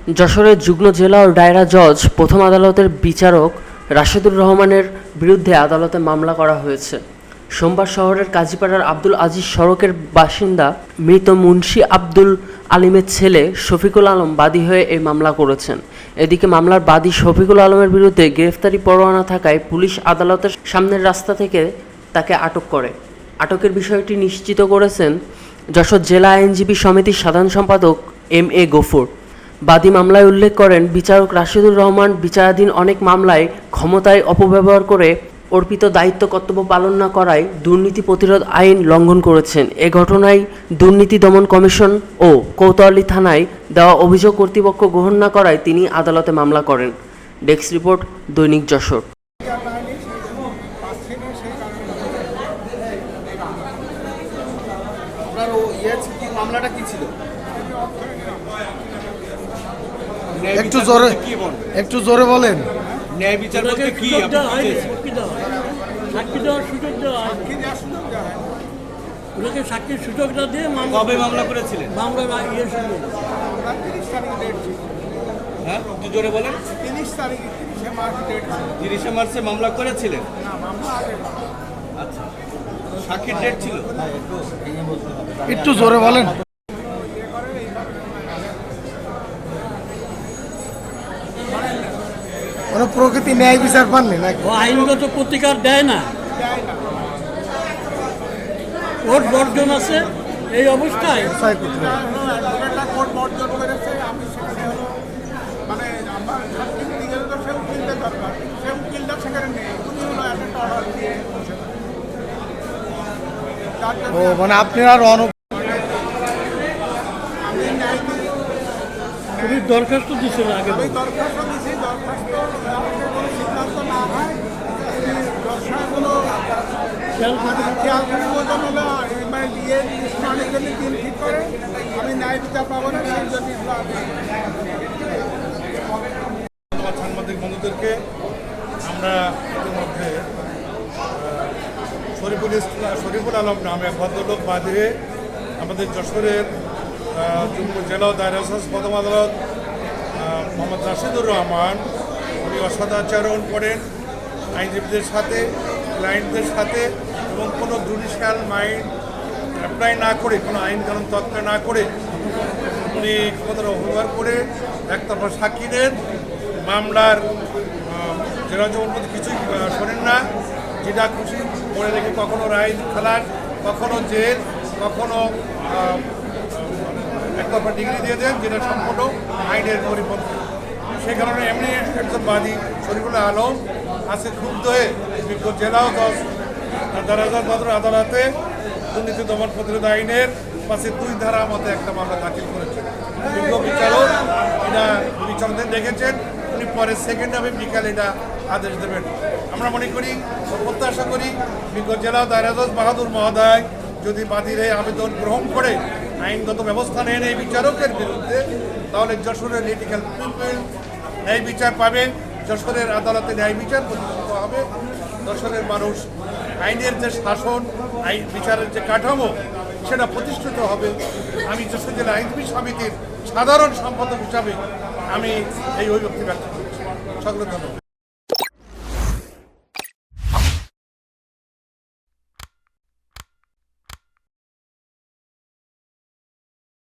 যশোরের যুগ্ম জেলা ও দায়রা জজ প্রথম আদালতের বিচারক রাশেদুর রহমানের বিরুদ্ধে আদালতে মামলা করা হয়েছে। সোমবার শহরের কাজীপাড়ার আব্দুল আজিজ সড়কের বাসিন্দা মৃত মুন্সি আব্দুল আলিমের ছেলে শফিকুল আলম বাদী হয়ে এই মামলা করেছেন। এদিকে মামলার বাদী শফিকুল আলমের বিরুদ্ধে গ্রেফতারি পরোয়ানা থাকায় পুলিশ আদালতের সামনের রাস্তা থেকে তাকে আটক করে। আটকের বিষয়টি নিশ্চিত করেছেন যশোর জেলা আইনজীবী সমিতির সাধারণ সম্পাদক এম.এ. গফুর। বাদী মামলায় উল্লেখ করেন, বিচারক রাশেদুর রহমান বিচারাধীন অনেক মামলায় ক্ষমতায় অপব্যবহার করে অর্পিত দায়িত্ব কর্তব্য পালন না করায় দুর্নীতি প্রতিরোধ আইন লঙ্ঘন করেছেন। এ ঘটনায় দুর্নীতি দমন কমিশন ও কোতোয়ালি থানায় দেওয়া অভিযোগ কর্তৃপক্ষ গ্রহণ না করায় তিনি আদালতে মামলা করেন। ডেস্ক রিপোর্ট, দৈনিক যশোর। মামলাটা কি ছিল? একটু জোরে বলেন। ন্যায় বিচার বলতে কি? সাক্ষীর সুযোগটা দিয়ে কবে মামলা করেছিলেন? মামলা হ্যাঁ, একটু জোরে বলেন। 30 মার্চে মামলা করেছিলেন? আচ্ছা, সাক্ষীর ডেট ছিল? একটু জোরে বলেন। প্রকৃতি ন্যায় বিচার পাননি নাকি? আইনগত প্রতিকার দেয় না, কোর্ট বর্জন আছে। এই অবস্থায় মানে আপনার আর তুমি দরখাস্ত দিচ্ছিল আগে? আমি ন্যায় বিচার পাবো না, সেই জন্য সাংবাদিক বন্ধুদেরকে আমরা ইতিমধ্যে শরীফুল আলম নামে ভদ্রলোক বাদে আমাদের যশোরের যুগ্ম জেলা ও দায়রা জজ প্রথম আদালত মোহাম্মদ রাশেদুর রহমান, উনি অসদাচরণ করেন আইনজীবীদের সাথে, ক্লায়েন্টদের সাথে, এবং কোনো জুডিশিয়াল মাইন্ড অ্যাপ্লাই না করে, কোনো আইন কানুন তত্ত্ব না করে উনি ক্ষমতার অপব্যবহার করে একতরফা সাক্ষীদের মামলার জেলা জবানবন্দি কিছুই শোনেন না, যেটা খুশি করে রেখে কখনো রায় খালাস, কখনো জেল, কখনো একতরফা ডিগ্রি দিয়ে দেন, যেটা সম্পূর্ণ আইনের পরিপন্থী। সে কারণে এমনি একজন বাদী শরীফুল আলম আজকে ক্ষুব্ধ হয়ে বিজ্ঞ জেলা ও দায়রা জজ আদালতে দুর্নীতি দমন প্রতিরোধ আইনের 5(2) ধারা মতে একটা মামলা দাখিল করেছেন। বিজ্ঞ বিচারক এটা বিচারকদের দেখেছেন, উনি পরে সেকেন্ড হাফে বিকালে এটা আদেশ দেবেন। আমরা মনে করি, প্রত্যাশা করি বিজ্ঞ জেলা দায়রা জজ বাহাদুর মহোদয় যদি বাদীর এই আবেদন গ্রহণ করে আইনগত ব্যবস্থা নেন এই বিচারকের বিরুদ্ধে, তাহলে যশোরের লিটিক্যাল পিপল ন্যায় বিচার পাবে, যশোরের আদালতে ন্যায় বিচার প্রতিষ্ঠিত হবে, যশোরের মানুষ আইনের যে শাসন, আইন বিচারের যে কাঠামো, সেটা প্রতিষ্ঠিত হবে। আমি যশোর জেলা আইনজীবী সমিতির সাধারণ সম্পাদক হিসাবে আমি এই অভিব্যক্তি ব্যক্ত করছি। সকলে ধন্যবাদ।